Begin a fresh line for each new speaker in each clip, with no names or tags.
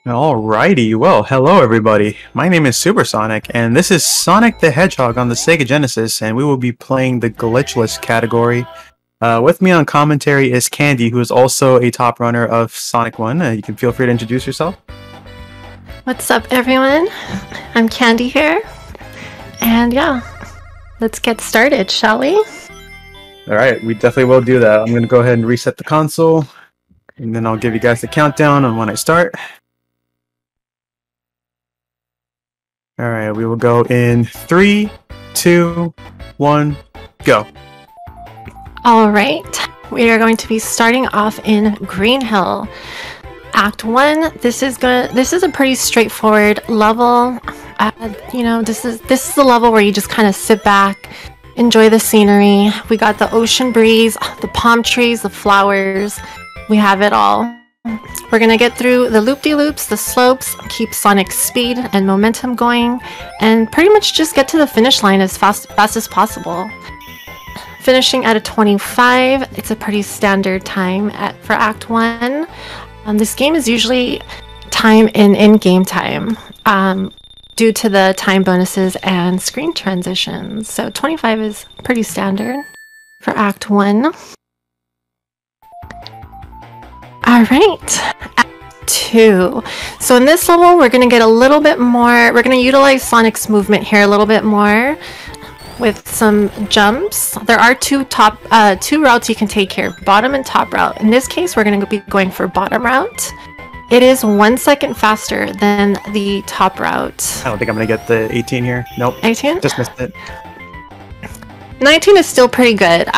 Alrighty, well, hello everybody. My name is Supersonic, and this is Sonic the Hedgehog on the Sega Genesis, and we will be playing the glitchless category. With me on commentary is Candy, who is also a top runner of Sonic 1. You can feel free to introduce yourself.
What's up, everyone? I'm Candy here, and yeah, let's get started, shall we?
Alright, we definitely will do that. I'm going to go ahead and reset the console, and then I'll give you guys the countdown on when I start. Alright, we will go in 3, 2, 1, go.
Alright, we are going to be starting off in Green Hill. Act 1, this is a pretty straightforward level. This is the level where you just kind of sit back, enjoy the scenery. We got the ocean breeze, the palm trees, the flowers. We have it all. We're gonna get through the loop-de-loops, the slopes, keep Sonic's speed and momentum going, and pretty much just get to the finish line as fast as possible. Finishing at a 25, it's a pretty standard time for Act 1. This game is usually time in-game time due to the time bonuses and screen transitions. So 25 is pretty standard for Act 1. Alright, Act 2. So in this level, we're going to get a little bit more, we're going to utilize Sonic's movement here a little bit more with some jumps. There are two routes you can take here, bottom and top route. In this case, we're going to be going for bottom route. It is 1 second faster than the top route.
I don't think I'm going to get the 18 here. Nope.
18?
Just missed it.
19 is still pretty good.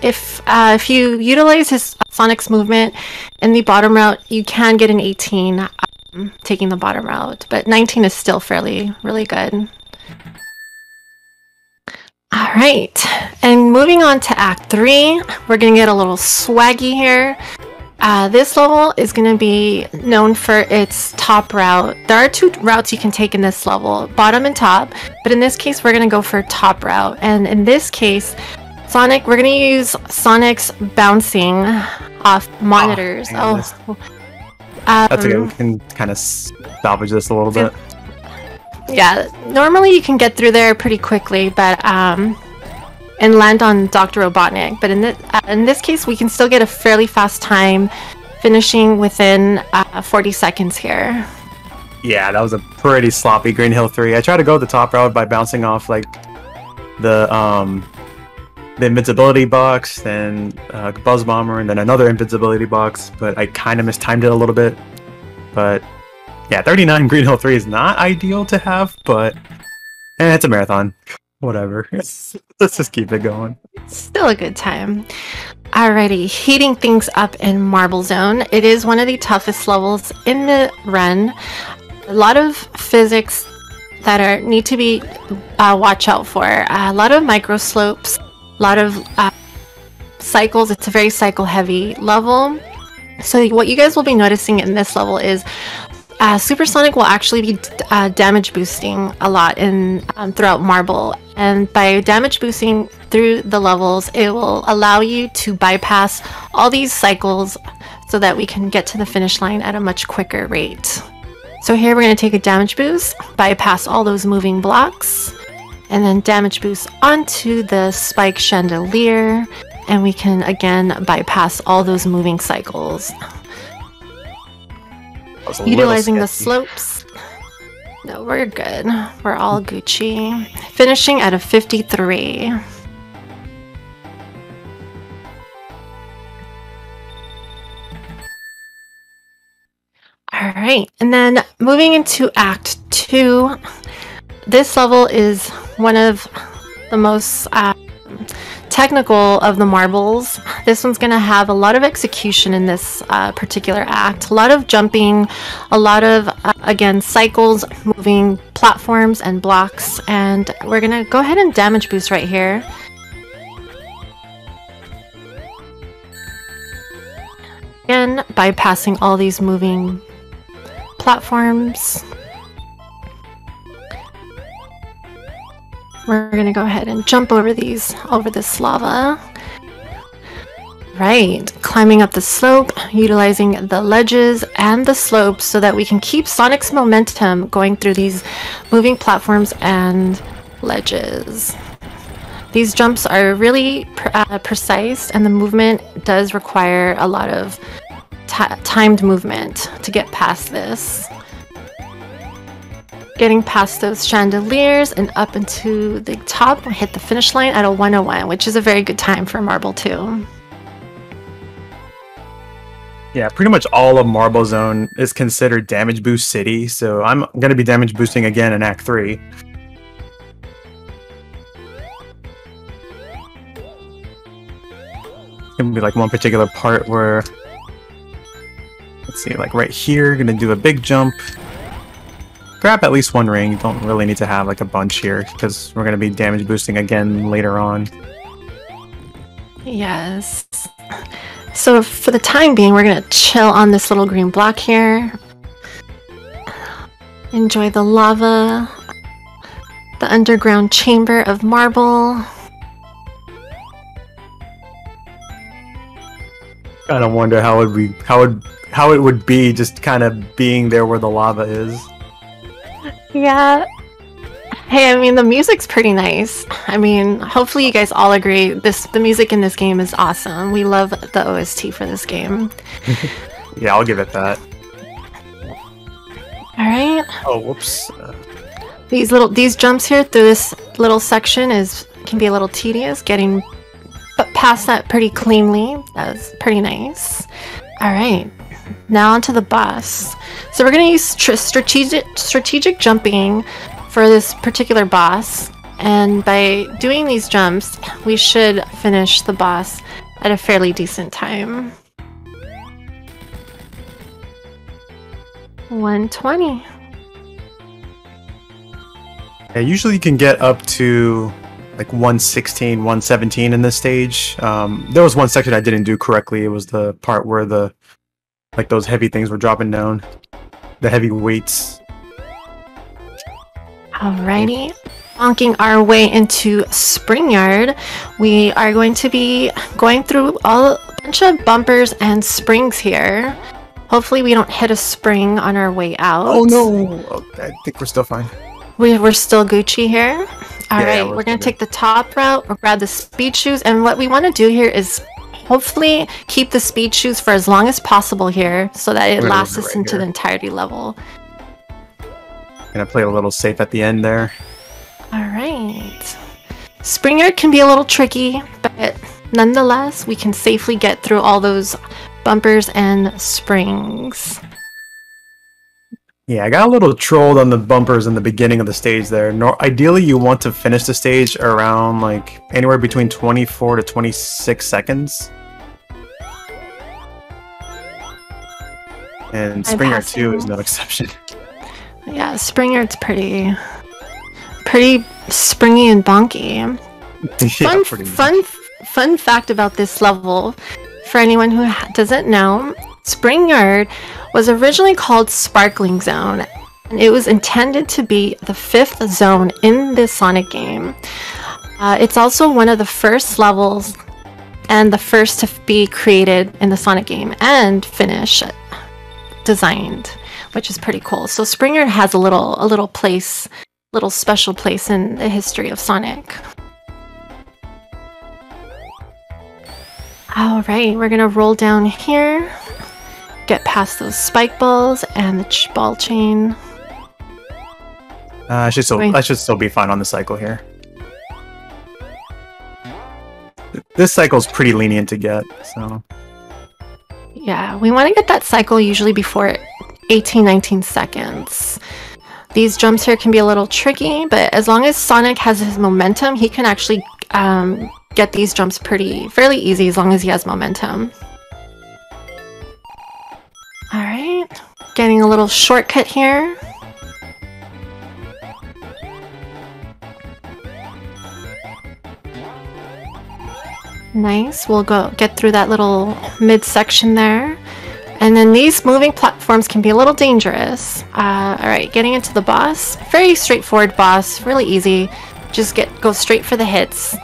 If you utilize his Sonic's movement in the bottom route, you can get an 18 taking the bottom route, but 19 is still really good. All right, and moving on to Act 3, we're gonna get a little swaggy here. This level is going to be known for its top route. There are two routes you can take in this level, bottom and top, but in this case we're going to go for top route. And in this case, we're going to use Sonic's bouncing off monitors.
That's okay, we can kind of salvage this a little bit.
Yeah, normally you can get through there pretty quickly, but and land on Dr. Robotnik, but in this case we can still get a fairly fast time, finishing within 40 seconds here.
Yeah, that was a pretty sloppy Green Hill 3. I tried to go the top route by bouncing off like the invincibility box, then Buzz Bomber, and then another invincibility box, but I kind of mistimed it a little bit. But yeah, 39 Green Hill 3 is not ideal to have, but it's a marathon. Whatever. Let's just keep it going.
Still a good time. Alrighty, heating things up in Marble Zone. It is one of the toughest levels in the run. A lot of physics that need to be watch out for. A lot of micro slopes, a lot of cycles. It's a very cycle heavy level. So what you guys will be noticing in this level is Supersonic will actually be damage boosting a lot throughout Marble, and by damage boosting through the levels, it will allow you to bypass all these cycles so that we can get to the finish line at a much quicker rate. So here we're going to take a damage boost, bypass all those moving blocks, and then damage boost onto the spike chandelier, and we can again bypass all those moving cycles. Utilizing the slopes. No, we're good. We're all Gucci. Finishing at a 53. Alright, and then moving into Act 2. This level is one of the most technical of the marbles. This one's going to have a lot of execution in this particular act. A lot of jumping, a lot of, again, cycles, moving platforms and blocks. And we're going to go ahead and damage boost right here. Again, bypassing all these moving platforms. We're gonna go ahead and jump over this lava. Right, climbing up the slope, utilizing the ledges and the slopes so that we can keep Sonic's momentum going through these moving platforms and ledges. These jumps are really precise, and the movement does require a lot of timed movement to get past this. Getting past those chandeliers and up into the top, we hit the finish line at a 101, which is a very good time for Marble 2.
Yeah, pretty much all of Marble Zone is considered Damage Boost City, so I'm going to be damage boosting again in Act 3. It's going to be like one particular part where, let's see, like right here, going to do a big jump. Grab at least one ring, you don't really need to have like a bunch here, because we're going to be damage boosting again later on.
Yes. So for the time being, we're going to chill on this little green block here. Enjoy the lava, the underground chamber of marble.
Kind of wonder how it would be just kind of being there where the lava is.
Yeah. Hey, I mean, the music's pretty nice. I mean, hopefully you guys all agree the music in this game is awesome. We love the OST for this game.
Yeah, I'll give it that.
Alright.
Oh, whoops.
These jumps here through this little section can be a little tedious. Getting past that pretty cleanly. That was pretty nice. Alright. Now onto the boss. So we're going to use strategic jumping for this particular boss, and by doing these jumps we should finish the boss at a fairly decent time. 120.
Yeah, usually you can get up to like 116, 117 in this stage. There was one section I didn't do correctly. It was the part where those heavy things were dropping down. The heavy weights.
Alrighty, bonking our way into Spring Yard. We are going to be going through a bunch of bumpers and springs here. Hopefully we don't hit a spring on our way out.
Oh no! Oh, I think we're still fine.
We're still Gucci here. Alright,
Yeah,
we're going to take the top route. We'll grab the speed shoes, and what we want to do here is hopefully keep the speed shoes for as long as possible here so that it lasts us into the entirety level.
Gonna play a little safe at the end there.
Alright. Spring Yard can be a little tricky, but nonetheless, we can safely get through all those bumpers and springs.
Yeah, I got a little trolled on the bumpers in the beginning of the stage there. Ideally, you want to finish the stage around like anywhere between 24 to 26 seconds. And Spring Yard 2 is no exception.
Yeah, Spring Yard's pretty springy and bonky.
Yeah,
Fun fact about this level, for anyone who doesn't know, Spring Yard was originally called Sparkling Zone, and it was intended to be the 5th zone in this Sonic game. It's also one of the first levels and the first to be created in the Sonic game and finish designed, which is pretty cool. So Spring Yard has a little special place in the history of Sonic. Alright, we're gonna roll down here, get past those spike balls and the ball chain.
I should still be fine on the cycle here. This cycle's pretty lenient to get, so...
Yeah, we want to get that cycle usually before 18-19 seconds. These jumps here can be a little tricky, but as long as Sonic has his momentum, he can actually get these jumps fairly easy as long as he has momentum. Alright, getting a little shortcut here. Nice, we'll get through that little midsection there. And then these moving platforms can be a little dangerous. Alright, getting into the boss. Very straightforward boss, really easy. Just go straight for the hits.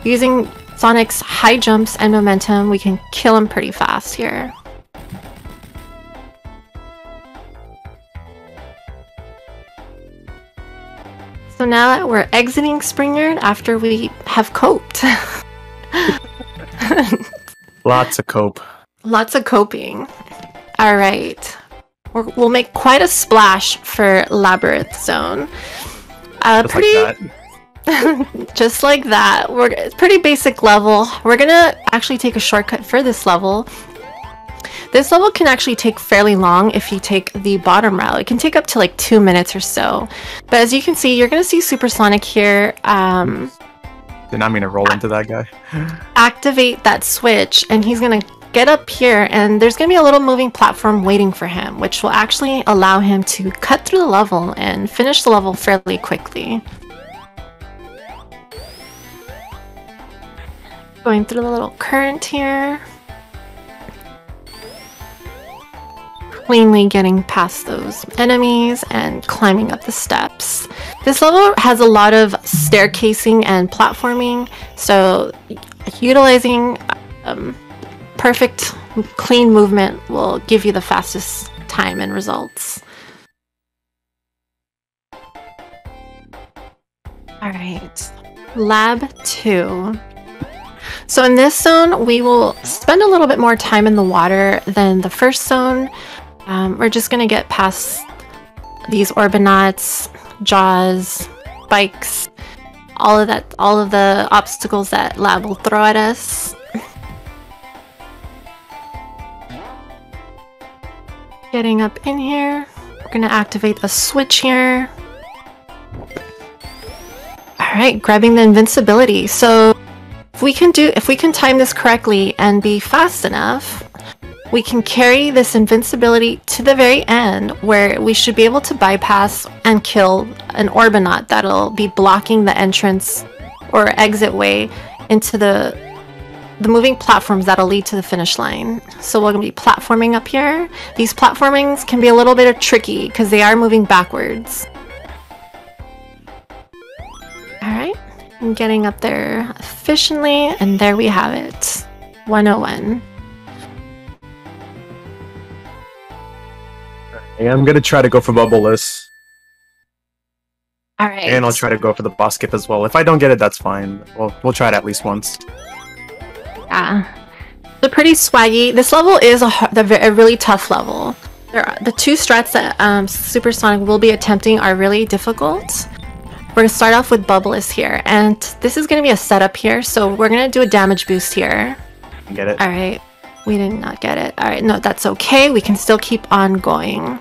Using Sonic's high jumps and momentum, we can kill him pretty fast here. So now we're exiting Springyard after we have coped.
Lots of cope.
Lots of coping. All right. We'll make quite a splash for Labyrinth Zone.
Just
pretty,
like that.
just like that. It's pretty basic level. We're gonna actually take a shortcut for this level. This level can actually take fairly long if you take the bottom route. It can take up to like 2 minutes or so. But as you can see, you're gonna see Supersonic here.
Did not mean to roll into that guy.
Activate that switch, and he's gonna get up here, and there's gonna be a little moving platform waiting for him, which will actually allow him to cut through the level and finish the level fairly quickly. Going through the little current here. Cleanly getting past those enemies and climbing up the steps. This level has a lot of staircasing and platforming, so utilizing perfect clean movement will give you the fastest time and results. Alright, Lab 2. So in this zone, we will spend a little bit more time in the water than the first zone. We're just gonna get past these Orbinauts, Jaws, bikes, all of the obstacles that Lab will throw at us. Getting up in here, we're gonna activate the switch here. Alright, grabbing the invincibility. So if we can time this correctly and be fast enough, we can carry this invincibility to the very end, where we should be able to bypass and kill an Orbinaut that'll be blocking the entrance or exit way into the moving platforms that'll lead to the finish line. So we're going to be platforming up here. These platformings can be a little bit tricky because they are moving backwards. Alright, I'm getting up there efficiently, and there we have it. 101.
I'm gonna try to go for bubbleless.
Alright.
And I'll try to go for the boss skip as well. If I don't get it, that's fine. We'll try it at least once.
Yeah. They're pretty swaggy. This level is a really tough level. The two strats that Supersonic will be attempting are really difficult. We're going to start off with bubbleless here. And this is going to be a setup here. So we're going to do a damage boost here.
Get it?
Alright. We did not get it. Alright, no, that's okay. We can still keep on going.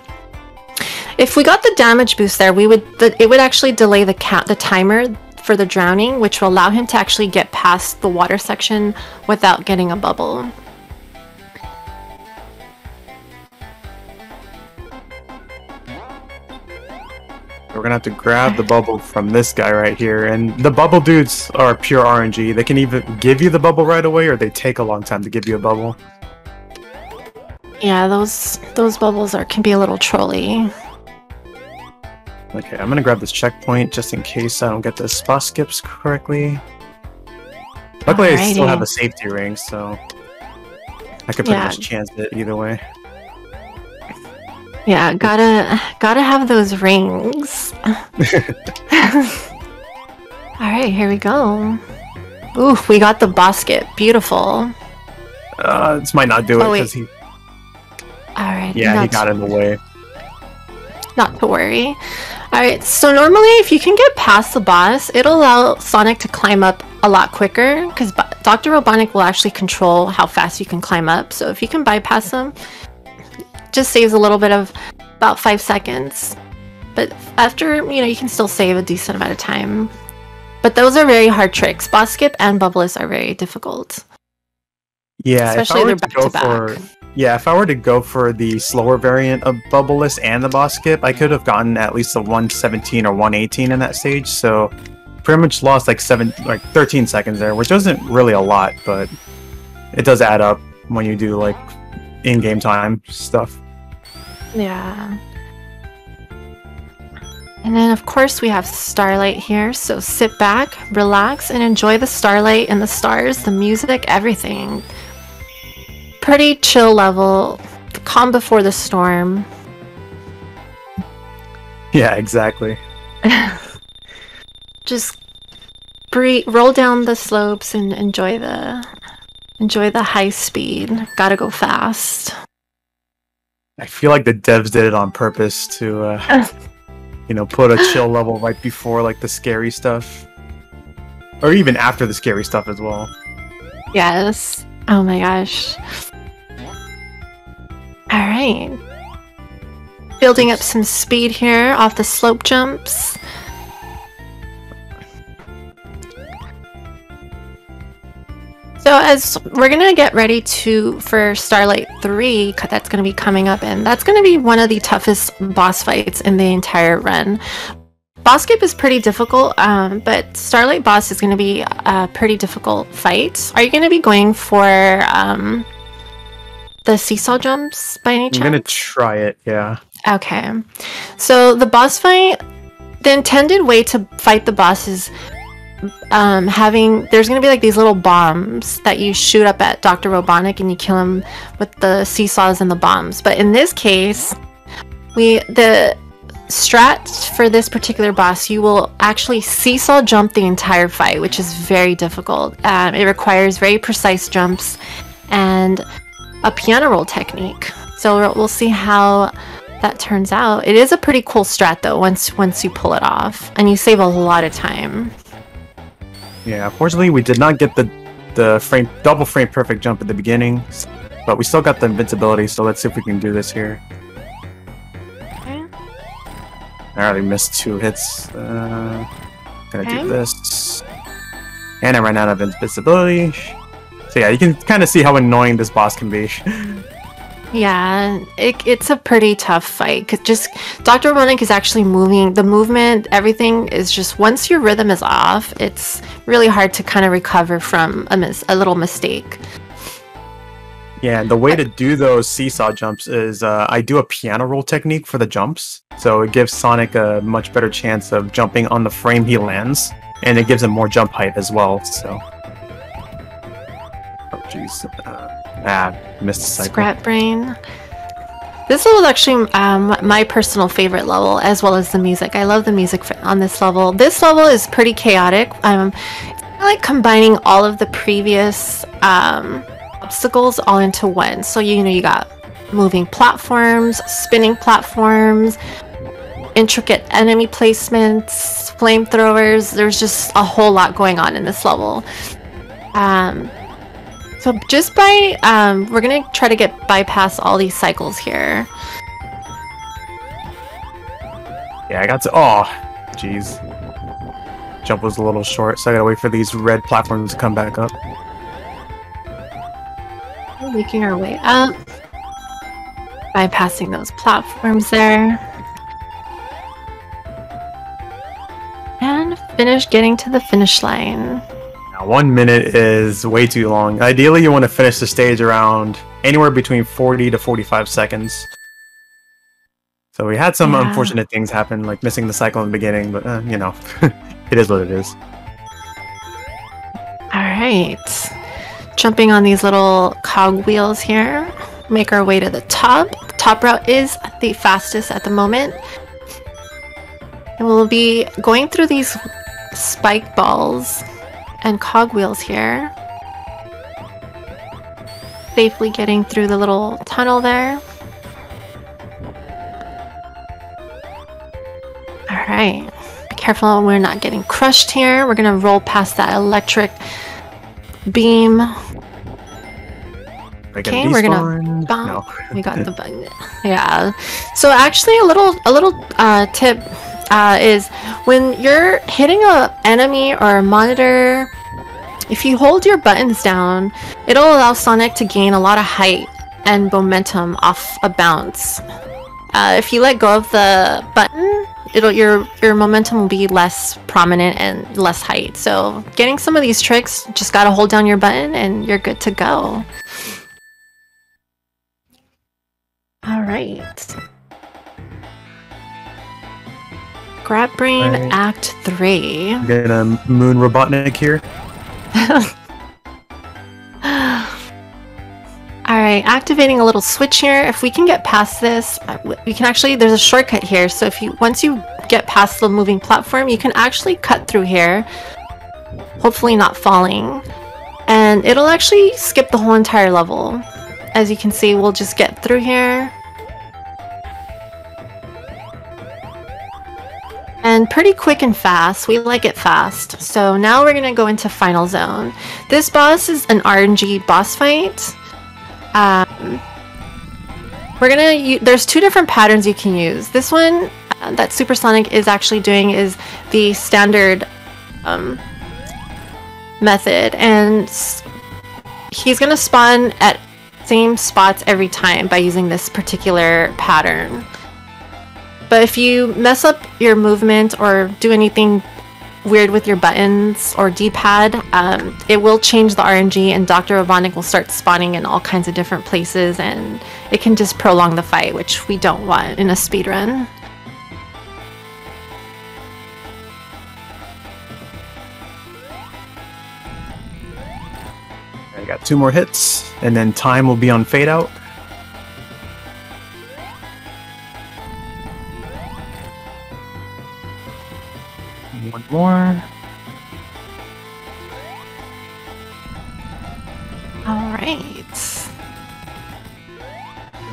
If we got the damage boost there, it would actually delay the timer for the drowning, which will allow him to actually get past the water section without getting a bubble.
We're gonna have to grab the bubble from this guy right here, and the bubble dudes are pure RNG. They can either give you the bubble right away, or they take a long time to give you a bubble.
Yeah, those bubbles can be a little trolly.
Okay, I'm gonna grab this checkpoint just in case I don't get the spot skips correctly. Luckily, I still have a safety ring, so I could pretty much chance it either way.
Yeah, gotta have those rings. Alright, here we go. Ooh, we got the boss skip. Beautiful.
This might not do it because he...
Alright.
Yeah, he got in the way.
Not to worry. Alright, so normally if you can get past the boss, it'll allow Sonic to climb up a lot quicker, because Dr. Robotnik will actually control how fast you can climb up. So if you can bypass him, just saves a little bit of about 5 seconds. But after, you can still save a decent amount of time. But those are very hard tricks. Boss skip and bubbleless are very difficult.
Yeah,
especially they're back to back.
If I were to go for the slower variant of bubbleless and the boss skip, I could have gotten at least a 117 or 118 in that stage. So pretty much lost like 13 seconds there, which isn't really a lot, but it does add up when you do like in-game time stuff.
Yeah. And then, of course, we have starlight here. So sit back, relax, and enjoy the starlight and the stars, the music, everything. Pretty chill level, calm before the storm.
Yeah, exactly.
Just breathe, roll down the slopes and enjoy the high speed. Gotta go fast.
I feel like the devs did it on purpose to, you know, put a chill level right before like the scary stuff, or even after the scary stuff as well.
Yes. Oh my gosh. All right. Building up some speed here off the slope jumps. So as we're gonna get ready for Starlight 3, that's gonna be coming up, and that's gonna be one of the toughest boss fights in the entire run. Boss Cape is pretty difficult, but Starlight Boss is gonna be a pretty difficult fight. Are you gonna be going for the seesaw jumps by any chance?
I'm gonna try it, yeah.
Okay. So the boss fight, the intended way to fight the boss is there's gonna be like these little bombs that you shoot up at Dr. Robotnik and you kill him with the seesaws and the bombs. But in this case, the strat for this particular boss, you will actually seesaw jump the entire fight, which is very difficult. It requires very precise jumps and a piano roll technique. So we'll see how that turns out. It is a pretty cool strat though, once you pull it off, and you save a lot of time.
Yeah, unfortunately we did not get the double frame perfect jump at the beginning, but we still got the invincibility, so let's see if we can do this here.
Okay.
I already missed 2 hits. Gonna do this. And I ran out of invincibility. So yeah, you can kind of see how annoying this boss can be.
Yeah, it's a pretty tough fight, because just Dr. Robotnik is actually moving. The movement, everything is just, once your rhythm is off, it's really hard to kind of recover from a little mistake.
Yeah, the way to do those seesaw jumps is I do a piano roll technique for the jumps, so it gives Sonic a much better chance of jumping on the frame he lands, and it gives him more jump height as well. So, oh jeez. Missed a cycle.
Scrap Brain. This level is actually my personal favorite level, as well as the music. I love the music on this level. This level is pretty chaotic. I like combining all of the previous obstacles all into one. So you got moving platforms, spinning platforms, intricate enemy placements, flamethrowers. There's just a whole lot going on in this level. So just by, we're gonna try to bypass all these cycles here.
Yeah, I got to, oh, jeez. Jump was a little short, so I gotta wait for these red platforms to come back up.
We're making our way up. Bypassing those platforms there. And getting to the finish line.
1 minute is way too long. Ideally, you want to finish the stage around anywhere between 40 to 45 seconds. So we had some unfortunate things happen, like missing the cycle in the beginning, but, you know, it is what it is.
Alright. Jumping on these little cog wheels here. Make our way to the top. The top route is the fastest at the moment. And we'll be going through these spike balls and cogwheels here. Safely getting through the little tunnel there. Alright. Be careful we're not getting crushed here. We're gonna roll past that electric beam. Okay, we're gonna bomb. No. We got the button. Yeah. So actually a little tip is when you're hitting an enemy or a monitor, if you hold your buttons down, it'll allow Sonic to gain a lot of height and momentum off a bounce. If you let go of the button, your momentum will be less prominent and less height. So getting some of these tricks, just gotta hold down your button and you're good to go. All right. Scrap Brain
Right.
Act 3.
Get a Moon Robotnik here.
Alright, activating a little switch here. If we can get past this, we can actually, there's a shortcut here. So if you, once you get past the moving platform, you can actually cut through here. Hopefully not falling. And it'll actually skip the whole entire level. As you can see, we'll just get through here. And pretty quick and fast. We like it fast. So now we're gonna go into Final Zone. This boss is an RNG boss fight. There's two different patterns you can use. This one that Supersonic is actually doing is the standard method, and he's gonna spawn at same spots every time by using this particular pattern. But if you mess up your movement or do anything weird with your buttons or D-pad, it will change the RNG and Dr. Robotnik will start spawning in all kinds of different places, and it can just prolong the fight, which we don't want in a speedrun.
I got 2 more hits, and then time will be on fade out. One more.
Alright.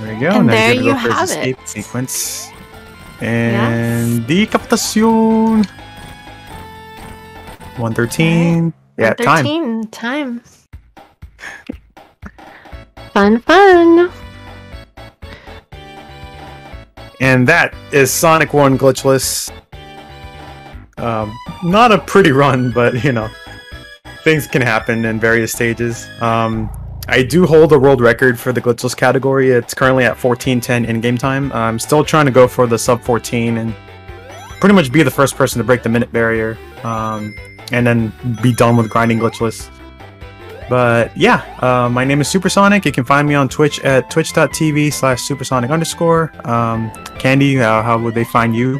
There we go.
And
now
there
you're
you
gonna go for
have
his escape
it.
sequence. And decapitación. 113. Yeah, time.
13. Fun.
And that is Sonic 1 Glitchless. Not a pretty run, but you know, things can happen in various stages. I do hold a world record for the glitchless category. It's currently at 14:10 in-game time. I'm still trying to go for the sub 14 and pretty much be the first person to break the minute barrier, and then be done with grinding glitchless. But yeah, my name is Supersonic. You can find me on Twitch at twitch.tv/supersonic_. Candy, how would they find you?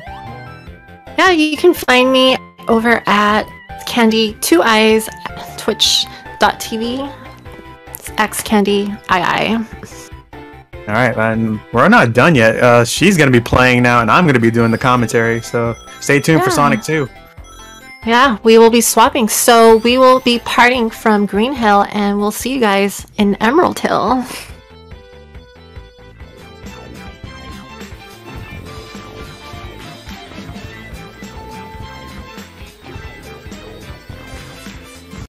Yeah, you can find me over at Candy 2 Eyes, twitch.tv. It's xCandyii.
All right, and we're not done yet. She's gonna be playing now, and I'm gonna be doing the commentary. So stay tuned for Sonic 2.
Yeah, we will be swapping. So we will be parting from Green Hill, and we'll see you guys in Emerald Hill.